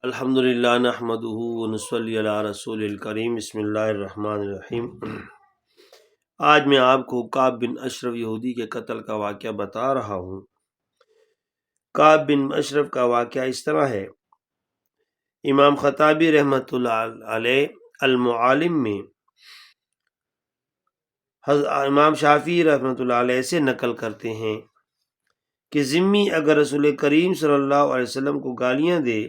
الحمدللہ نحمدہ ونصلی علی رسول الکریم بسم اللہ الرحمن الرحیم۔ آج میں آپ کو کعب بن اشرف یہودی کے قتل کا واقعہ بتا رہا ہوں۔ کعب بن اشرف کا واقعہ اس طرح ہے۔ امام خطابی رحمۃ اللہ علیہ المعالم میں امام شافعی رحمۃ اللہ علیہ سے نقل کرتے ہیں کہ ذمی اگر رسول کریم صلی اللہ علیہ وسلم کو گالیاں دے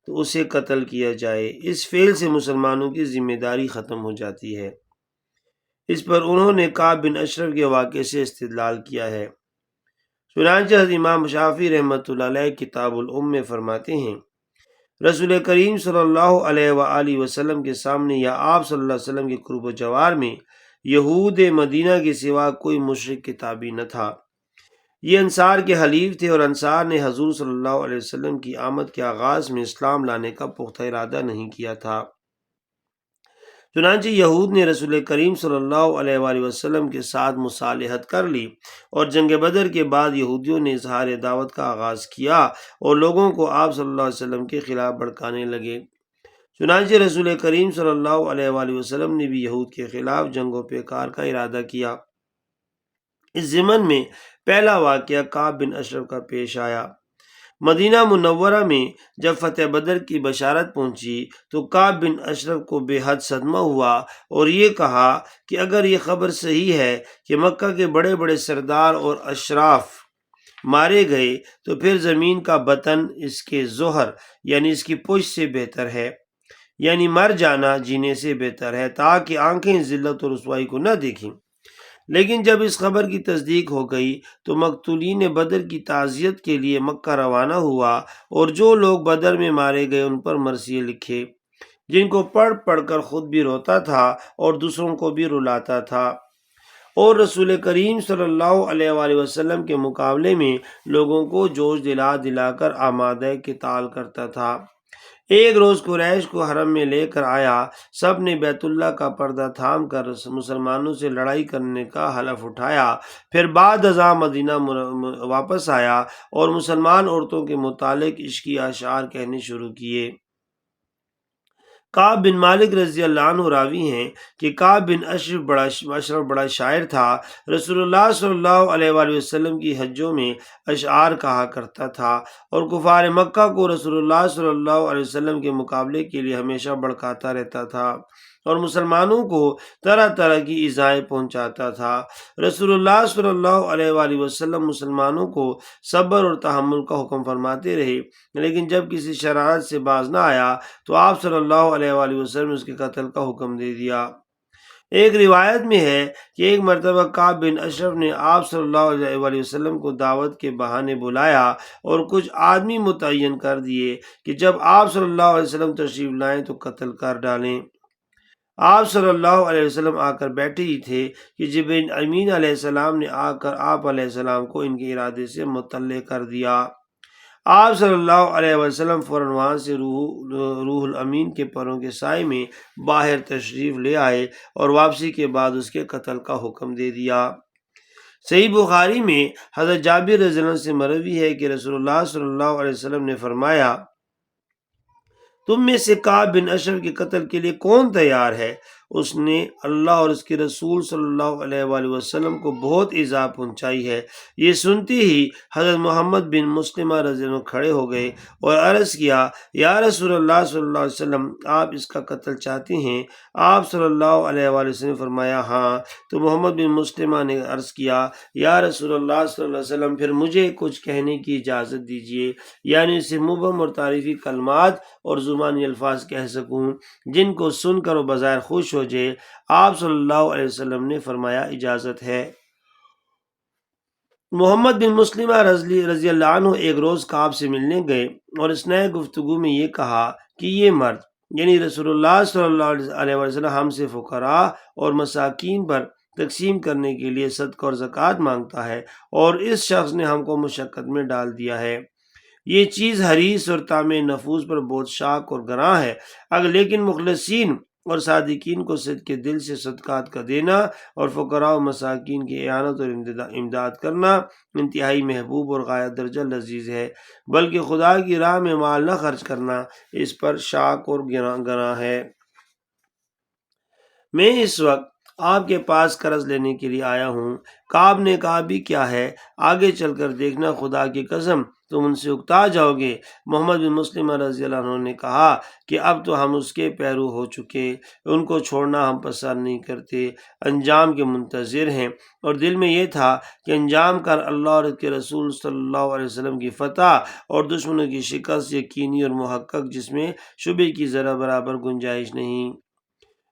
تو اسے قتل کیا جائے، اس فعل سے مسلمانوں کی ذمہ داری ختم ہو جاتی ہے۔ اس پر انہوں نے کعب بن اشرف کے واقعے سے استدلال کیا ہے۔ چنانچہ حضرت امام شافعی رحمۃ اللہ علیہ کتاب الام میں فرماتے ہیں، رسول کریم صلی اللہ علیہ وآلہ وسلم کے سامنے یا آپ صلی اللہ علیہ وسلم کے قرب و جوار میں یہود مدینہ کے سوا کوئی مشرک کتابی نہ تھا۔ یہ انصار کے حلیف تھے اور انصار نے حضور صلی اللہ علیہ وسلم کی آمد کے آغاز میں اسلام لانے کا پختہ ارادہ نہیں کیا تھا۔ چنانچہ یہود نے رسول کریم صلی اللہ علیہ وآلہ وسلم کے ساتھ مصالحت کر لی اور جنگ بدر کے بعد یہودیوں نے اظہار دعوت کا آغاز کیا اور لوگوں کو آپ صلی اللہ علیہ وسلم کے خلاف بھڑکانے لگے۔ چنانچہ رسول کریم صلی اللہ علیہ وآلہ وسلم نے بھی یہود کے خلاف جنگ و پیکار کا ارادہ کیا۔ اس ضمن میں پہلا واقعہ کعب بن اشرف کا پیش آیا۔ مدینہ منورہ میں جب فتح بدر کی بشارت پہنچی تو کعب بن اشرف کو بے حد صدمہ ہوا اور یہ کہا کہ اگر یہ خبر صحیح ہے کہ مکہ کے بڑے بڑے سردار اور اشراف مارے گئے تو پھر زمین کا بطن اس کے ظہر یعنی اس کی پشت سے بہتر ہے، یعنی مر جانا جینے سے بہتر ہے، تاکہ آنکھیں ذلت اور رسوائی کو نہ دیکھیں۔ لیکن جب اس خبر کی تصدیق ہو گئی تو مقتولین بدر کی تعزیت کے لیے مکہ روانہ ہوا اور جو لوگ بدر میں مارے گئے ان پر مرثیے لکھے، جن کو پڑھ پڑھ کر خود بھی روتا تھا اور دوسروں کو بھی رلاتا تھا، اور رسول کریم صلی اللہ علیہ وآلہ وسلم کے مقابلے میں لوگوں کو جوش دلا دلا کر آمادہ قتال کرتا تھا۔ ایک روز قریش کو حرم میں لے کر آیا، سب نے بیت اللہ کا پردہ تھام کر مسلمانوں سے لڑائی کرنے کا حلف اٹھایا، پھر بعد ازاں مدینہ واپس آیا اور مسلمان عورتوں کے متعلق عشقی اشعار کہنے شروع کیے۔ کعب بن مالک رضی اللہ عنہ راوی ہیں کہ کعب بن اشرف بڑا شاعر تھا۔ رسول اللہ صلی اللہ علیہ وآلہ وسلم کی حجوں میں اشعار کہا کرتا تھا اور کفار مکہ کو رسول اللہ صلی اللہ علیہ وسلم کے مقابلے کے لیے ہمیشہ بھڑکاتا رہتا تھا اور مسلمانوں کو طرح طرح کی ایذائیں پہنچاتا تھا۔ رسول اللہ صلی اللہ علیہ وآلہ وسلم مسلمانوں کو صبر اور تحمل کا حکم فرماتے رہے، لیکن جب کسی شرارت سے باز نہ آیا تو آپ صلی اللہ علیہ وآلہ وسلم نے اس کے قتل کا حکم دے دیا۔ ایک روایت میں ہے کہ ایک مرتبہ کعب بن اشرف نے آپ صلی اللہ علیہ وآلہ وسلم کو دعوت کے بہانے بلایا اور کچھ آدمی متعین کر دیے کہ جب آپ صلی اللہ علیہ وسلم تشریف لائیں تو قتل کر ڈالیں۔ آپ صلی اللہ علیہ وسلم آ کر بیٹھے ہی تھے کہ جبرائیل امین علیہ السلام نے آ کر آپ علیہ السلام کو ان کے ارادے سے مطلع کر دیا۔ آپ صلی اللہ علیہ وسلم فوراً وہاں سے روح الامین کے پروں کے سائے میں باہر تشریف لے آئے اور واپسی کے بعد اس کے قتل کا حکم دے دیا۔ صحیح بخاری میں حضرت جابر رضی اللہ عنہ سے مروی ہے کہ رسول اللہ صلی اللہ علیہ وسلم نے فرمایا، تم میں سے کعب بن اشرف کے قتل کے لیے کون تیار ہے؟ اس نے اللہ اور اس کے رسول صلی اللہ علیہ وآلہ وسلم کو بہت ایذا پہنچائی ہے۔ یہ سنتے ہی حضرت محمد بن مسلمہ رضی اللہ عنہ کھڑے ہو گئے اور عرض کیا، یا رسول اللہ صلی اللہ علیہ وسلم، آپ اس کا قتل چاہتے ہیں؟ آپ صلی اللہ علیہ وآلہ وسلم نے فرمایا، ہاں۔ تو محمد بن مسلمہ نے عرض کیا، یا رسول اللہ صلی اللہ علیہ وسلم، پھر مجھے کچھ کہنے کی اجازت دیجیے، یعنی اسے مبہم اور تعریفی کلمات اور زبانی الفاظ کہہ سکوں جن کو سن کر وہ بظاہر خوش ہو جائے۔ آپ صلی اللہ علیہ وسلم نے فرمایا، اجازت ہے۔ محمد بن مسلمہ رضی اللہ عنہ ایک روز کعب سے ملنے گئے اور اثناء گفتگو میں یہ کہا کہ یہ مرد یعنی رسول اللہ صلی اللہ علیہ وسلم ہم سے فقراء اور مساکین پر تقسیم کرنے کے لیے صدقہ اور زکوٰۃ مانگتا ہے اور اس شخص نے ہم کو مشقت میں ڈال دیا ہے۔ یہ چیز حریص اور طامع نفوس پر بہت شاق اور گراں ہے، اگر لیکن مخلصین اور صادقین کو صدق کے دل سے صدقات کا دینا اور فقراء و مساکین کی اعانت اور امداد کرنا انتہائی محبوب اور غایت درجہ لذیذ ہے، بلکہ خدا کی راہ میں مال نہ خرچ کرنا اس پر شاق اور گناہ ہے۔ میں اس وقت آپ کے پاس قرض لینے کے لیے آیا ہوں۔ کعب نے کہا بھی کیا ہے، آگے چل کر دیکھنا، خدا کی قسم تم ان سے اکتا جاؤ گے۔ محمد بن مسلمہ رضی اللہ عنہ نے کہا کہ اب تو ہم اس کے پیرو ہو چکے، ان کو چھوڑنا ہم پسند نہیں کرتے، انجام کے منتظر ہیں۔ اور دل میں یہ تھا کہ انجام کر اللہ اور اس کے رسول صلی اللہ علیہ وسلم کی فتح اور دشمنوں کی شکست یقینی اور محقق، جس میں شبے کی ذرا برابر گنجائش نہیں۔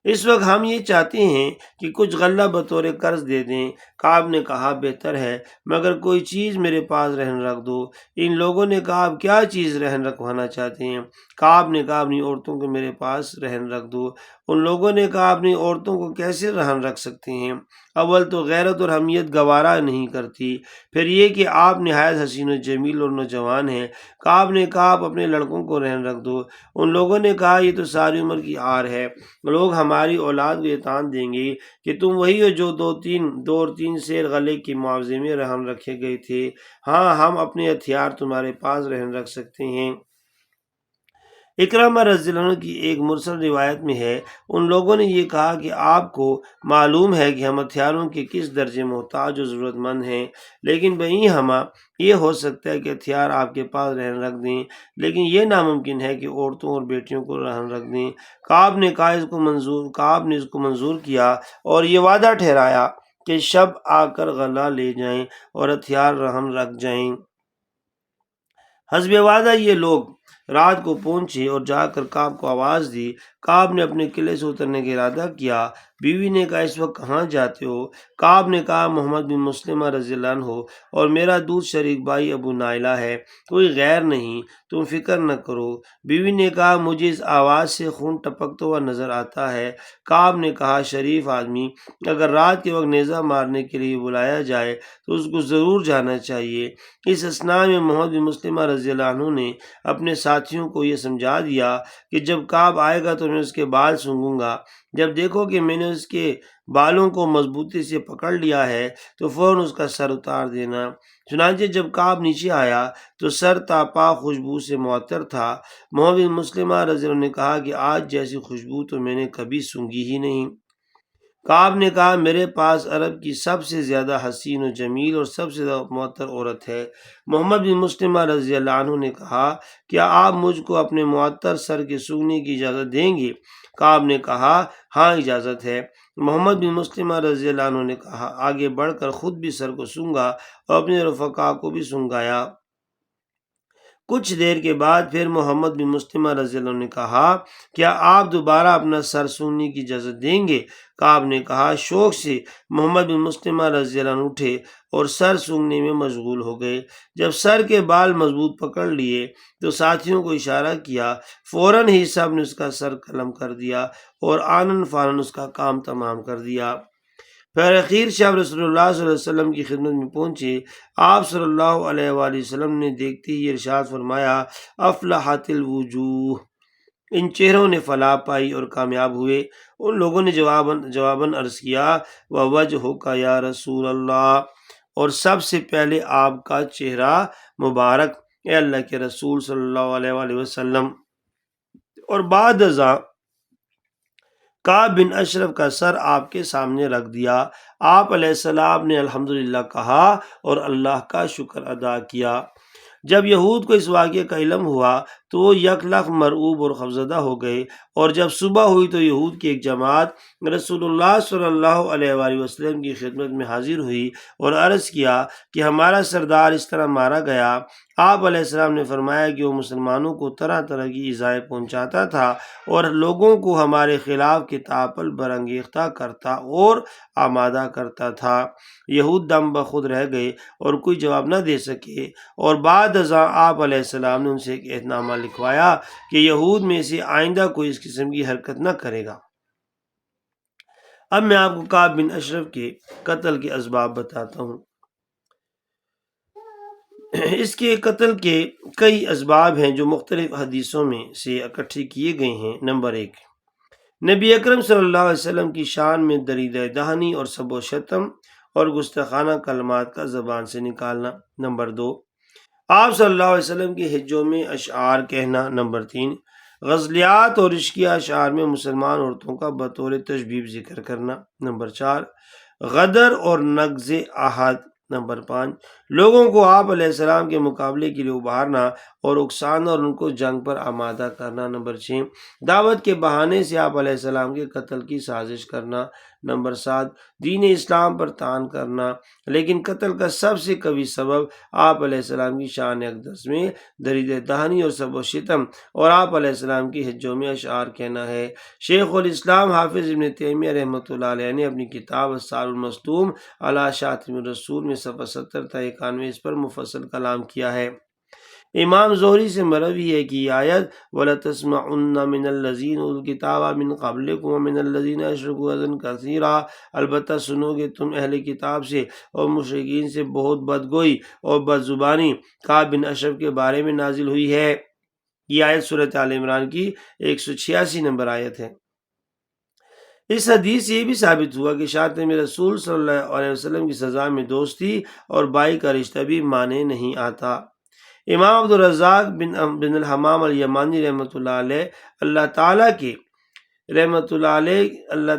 اس وقت ہم یہ چاہتے ہیں کہ کچھ غلہ بطور قرض دے دیں۔ کعب نے کہا بہتر ہے، مگر کوئی چیز میرے پاس رہن رکھ دو۔ ان لوگوں نے کہا اب کیا چیز رہن رکھوانا چاہتے ہیں؟ کعب نے کہا اپنی عورتوں کو میرے پاس رہن رکھ دو۔ ان لوگوں نے کہا اپنی عورتوں کو کیسے رہن رکھ سکتے ہیں؟ اول تو غیرت اور حمیت گوارا نہیں کرتی، پھر یہ کہ آپ نہایت حسین و جمیل اور نوجوان ہیں۔ کعب نے کہا آپ اپنے لڑکوں کو رہن رکھ دو۔ ان لوگوں نے کہا یہ تو ساری عمر کی آر ہے، لوگ ہماری اولاد کو یہ تان دیں گے کہ تم وہی ہو جو دو اور تین سیر غلے کے معاوضے میں رہن رکھے گئے تھے۔ ہاں، ہم اپنے ہتھیار تمہارے پاس رہن رکھ سکتے ہیں۔ اکرامہ رضی اللہ عنہ کی ایک مرسل روایت میں ہے، ان لوگوں نے یہ کہا کہ آپ کو معلوم ہے کہ ہم ہتھیاروں کے کس درجے محتاج و ضرورت مند ہیں، لیکن بہی ہمہ یہ ہو سکتا ہے کہ ہتھیار آپ کے پاس رہن رکھ دیں، لیکن یہ ناممکن ہے کہ عورتوں اور بیٹیوں کو رہن رکھ دیں۔ کعب نے اس کو منظور کیا اور یہ وعدہ ٹھہرایا کہ شب آ کر غلہ لے جائیں اور ہتھیار رہن رکھ جائیں۔ حسب وعدہ یہ لوگ رات کو پہنچے اور جا کر کعب کو آواز دی۔ کعب نے اپنے قلعے سے اترنے کا ارادہ کیا۔ بیوی نے کہا اس وقت کہاں جاتے ہو؟ کعب نے کہا محمد بن مسلمہ رضی اللہ عنہ اور میرا دودھ شریک بھائی ابو نائلہ ہے، کوئی غیر نہیں، تم فکر نہ کرو۔ بیوی نے کہا مجھے اس آواز سے خون ٹپکتا ہوا نظر آتا ہے۔ کعب نے کہا شریف آدمی، اگر رات کے وقت نیزہ مارنے کے لیے بلایا جائے تو اس کو ضرور جانا چاہیے۔ اس اثناء میں محمد بن مسلمہ رضی اللہ عنہ نے اپنے ساتھیوں کو یہ سمجھا دیا کہ جب کعب آئے گا تو میں اس کے بال سونگھوں گا، جب دیکھو کہ میں نے اس کے بالوں کو مضبوطی سے پکڑ لیا ہے تو فوراً اس کا سر اتار دینا۔ چنانچہ جب کعب نیچے آیا تو سر تا پا خوشبو سے معطر تھا۔ محمد بن مسلمہ رضی اللہ عنہ نے کہا کہ آج جیسی خوشبو تو میں نے کبھی سونگھی ہی نہیں۔ کعب نے کہا میرے پاس عرب کی سب سے زیادہ حسین و جمیل اور سب سے زیادہ معطر عورت ہے۔ محمد بن مسلمہ رضی اللہ عنہ نے کہا کیا آپ مجھ کو اپنے معطر سر کے سونگھنے کی اجازت دیں گے؟ کعب نے کہا ہاں اجازت ہے۔ محمد بن مسلمہ رضی اللہ عنہ نے کہا آگے بڑھ کر خود بھی سر کو سونگھا اور اپنے رفقا کو بھی سونگایا۔ کچھ دیر کے بعد پھر محمد بن مسلمہ رضی اللہ عنہ نے کہا کیا آپ دوبارہ اپنا سر سونگنے کی اجازت دیں گے؟ کعب نے کہا شوق سے۔ محمد بن مسلمہ رضی اللہ عنہ اٹھے اور سر سونگنے میں مشغول ہو گئے۔ جب سر کے بال مضبوط پکڑ لیے تو ساتھیوں کو اشارہ کیا، فوراً ہی سب نے اس کا سر قلم کر دیا اور آنن فانن اس کا کام تمام کر دیا۔ پھر اخیر شب رسول اللہ صلی اللہ علیہ وسلم کی خدمت میں پہنچے۔ آپ صلی اللہ علیہ وآلہ وسلم نے دیکھتے ہی ارشاد فرمایا افلحت الوجوہ، ان چہروں نے فلاح پائی اور کامیاب ہوئے۔ ان لوگوں نے جواباً عرض کیا ووجہک یا رسول اللہ، اور سب سے پہلے آپ کا چہرہ مبارک اے اللہ کے رسول صلی اللہ علیہ وآلہ وسلم۔ اور بعد ازاں کعب بن اشرف کا سر آپ کے سامنے رکھ دیا۔ آپ علیہ السلام نے الحمدللہ کہا اور اللہ کا شکر ادا کیا۔ جب یہود کو اس واقعے کا علم ہوا تو وہ یک لخت مرعوب اور خوفزدہ ہو گئے، اور جب صبح ہوئی تو یہود کی ایک جماعت رسول اللہ صلی اللہ علیہ وآلہ وسلم کی خدمت میں حاضر ہوئی اور عرض کیا کہ ہمارا سردار اس طرح مارا گیا۔ آپ علیہ السلام نے فرمایا کہ وہ مسلمانوں کو طرح طرح کی ایذائیں پہنچاتا تھا اور لوگوں کو ہمارے خلاف کتابل برانگیختہ کرتا اور آمادہ کرتا تھا۔ یہود دم بخود رہ گئے اور کوئی جواب نہ دے سکے، اور بعد ازاں آپ علیہ السلام نے ان سے ایک عہد نامہ لکھوایا کہ یہود میں سے آئندہ کوئی اس قسم کی حرکت نہ کرے گا۔ اب میں آپ کو کعب بن اشرف کے قتل کے اسباب بتاتا ہوں۔ اس کے قتل کے کئی اسباب ہیں جو مختلف حدیثوں میں سے اکٹھے کیے گئے ہیں۔ نمبر 1، نبی اکرم صلی اللہ علیہ وسلم کی شان میں دریدہ دہنی اور سب و شتم اور گستاخانہ کلمات کا زبان سے نکالنا۔ نمبر 2، آپ صلی اللہ علیہ وسلم کے حجوں میں اشعار کہنا۔ نمبر 3، غزلیات اور عشقیہ اشعار میں مسلمان عورتوں کا بطور تشبیب ذکر کرنا۔ نمبر 4، غدر اور نقض عہد۔ نمبر 5، لوگوں کو آپ علیہ السلام کے مقابلے کے لیے ابھارنا اور اکسانا اور ان کو جنگ پر آمادہ کرنا۔ نمبر 6، دعوت کے بہانے سے آپ علیہ السلام کے قتل کی سازش کرنا۔ نمبر 7، دین اسلام پر طعن کرنا، لیکن قتل کا سب سے قوی سبب آپ علیہ السلام کی شان اقدس میں درید دہنی اور سب و شتم اور آپ علیہ السلام کی حجوں میں اشعار کہنا ہے۔ شیخ الاسلام حافظ ابن تیمیہ رحمۃ اللہ علیہ نے اپنی کتاب السار المصلوم علی شاتم الرسول میں صفحہ 70 تا 91 اس پر مفصل کلام کیا ہے۔ امام زہری سے مروی ہے کہ یہ آیت وَلَتَسْمَعُنَّ مِنَ الَّذِينَ أُوتُوا الْكِتَابَ مِنْ قَبْلِكُمْ وَمِنَ الَّذِينَ أَشْرَكُوا أَذًى كَثِيرًا، البتہ سنو گے تم اہل کتاب سے اور مشرکین سے بہت بدگوئی اور بد زبانی کعب بن اشرف کے بارے میں نازل ہوئی ہے۔ یہ آیت سورۃ آل عمران کی 186 نمبر آیت ہے۔ اس حدیث سے یہ بھی ثابت ہوا کہ شاتم رسول صلی اللہ علیہ وسلم کی سزا میں دوستی اور بائی کا رشتہ بھی مانے نہیں آتا۔ امام عبدالرزاق بن الحمام الیمانی رحمۃ اللہ علیہ اللہ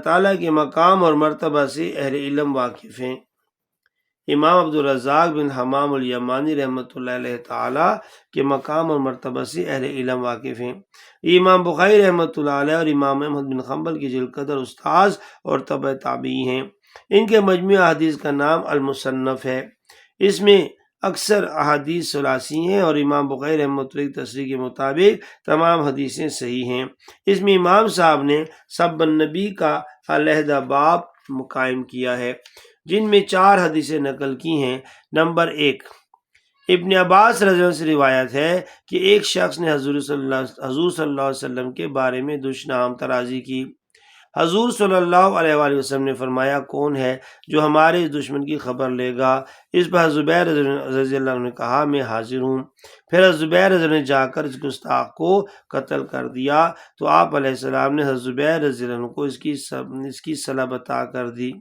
تعالیٰ کے مقام اور مرتبہ سے اہل علم واقف ہیں۔ امام عبدالرزاق بن حمام الیمانی رحمۃ اللہ علیہ تعالیٰ کے مقام اور مرتبہ سے اہل علم واقف ہیں۔ یہ امام بخاری رحمۃ اللہ علیہ اور امام احمد بن حنبل کی جل قدر استاذ اور تبع تابعی ہیں۔ ان کے مجموعہ احادیث کا نام المصنف ہے۔ اس میں اکثر احادیث ثلاثی ہیں اور امام بخاری رحمۃ اللہ کی تصریح کے مطابق تمام حدیثیں صحیح ہیں۔ اس میں امام صاحب نے سب النبی کا علیحدہ باب قائم کیا ہے، جن میں 4 حدیثیں نقل کی ہیں۔ نمبر 1، ابن عباس رضی اللہ عنہ سے روایت ہے کہ ایک شخص نے حضور صلی اللہ علیہ وسلم کے بارے میں دشنام ترازی کی۔ حضور صلی اللہ علیہ وآلہ وسلم نے فرمایا، کون ہے جو ہمارے اس دشمن کی خبر لے گا؟ اس پر زبیر رضی اللہ عنہ نے کہا، میں حاضر ہوں۔ پھر زبیر رضی اللہ عنہ نے جا کر اس گستاخ کو قتل کر دیا تو آپ علیہ السلام نے زبیر رضی اللہ عنہ کو اس کی صلح بتا کر دی۔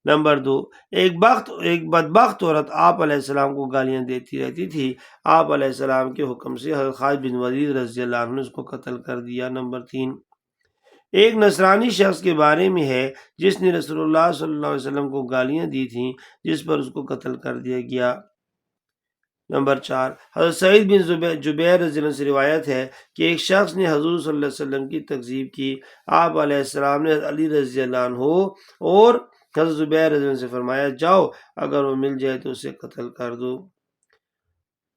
نمبر 2، ایک بدبخت عورت آپ علیہ السلام کو گالیاں دیتی رہتی تھی۔ آپ علیہ السلام کے حکم سے حضرت خالد بن ولید رضی اللہ عنہ نے اس کو قتل کر دیا۔ نمبر 3، ایک نصرانی شخص کے بارے میں ہے جس نے رسول اللہ صلی اللہ علیہ وسلم کو گالیاں دی تھیں، جس پر اس کو قتل کر دیا گیا۔ نمبر 4، حضرت سعید بن جبیر رضی اللہ عنہ سے روایت ہے کہ ایک شخص نے حضور صلی اللہ علیہ وسلم کی تکذیب کی۔ آپ علیہ السلام نے علی رضی اللہ عنہ اور حضرت زبیر رضی اللہ عنہ سے فرمایا، جاؤ اگر وہ مل جائے تو اسے قتل کر دو۔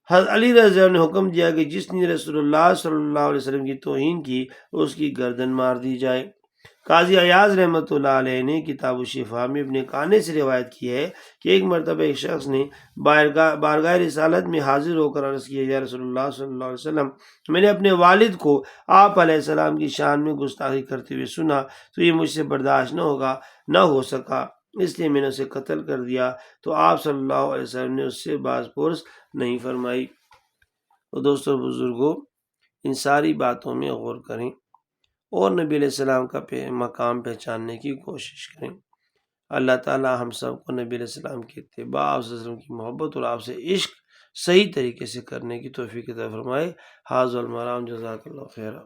حضرت علی رضی اللہ عنہ نے حکم دیا کہ جس نے رسول اللہ صلی اللہ علیہ وسلم کی توہین کی اس کی گردن مار دی جائے۔ قاضی ایاز رحمۃ اللہ علیہ نے کتاب الشفا میں ابن قانے سے روایت کی ہے کہ ایک مرتبہ ایک شخص نے بارگاہ رسالت میں حاضر ہو کر عرض کیا، یا رسول اللہ صلی اللہ علیہ وسلم، میں نے اپنے والد کو آپ علیہ السلام کی شان میں گستاخی کرتے ہوئے سنا تو یہ مجھ سے برداشت نہ ہو سکا، اس لیے میں نے اسے قتل کر دیا۔ تو آپ صلی اللہ علیہ وسلم نے اس سے باز پرس نہیں فرمائی۔ تو دوستو بزرگوں، ان ساری باتوں میں غور کریں اور نبی علیہ السلام کا مقام پہچاننے کی کوشش کریں۔ اللہ تعالی ہم سب کو نبی علیہ السلام کی اتباع، آپ صلی اللہ علیہ وسلم کی محبت اور آپ سے عشق صحیح طریقے سے کرنے کی توفیق عطا فرمائے۔ ھذا المرام، جزاک اللہ خیرا۔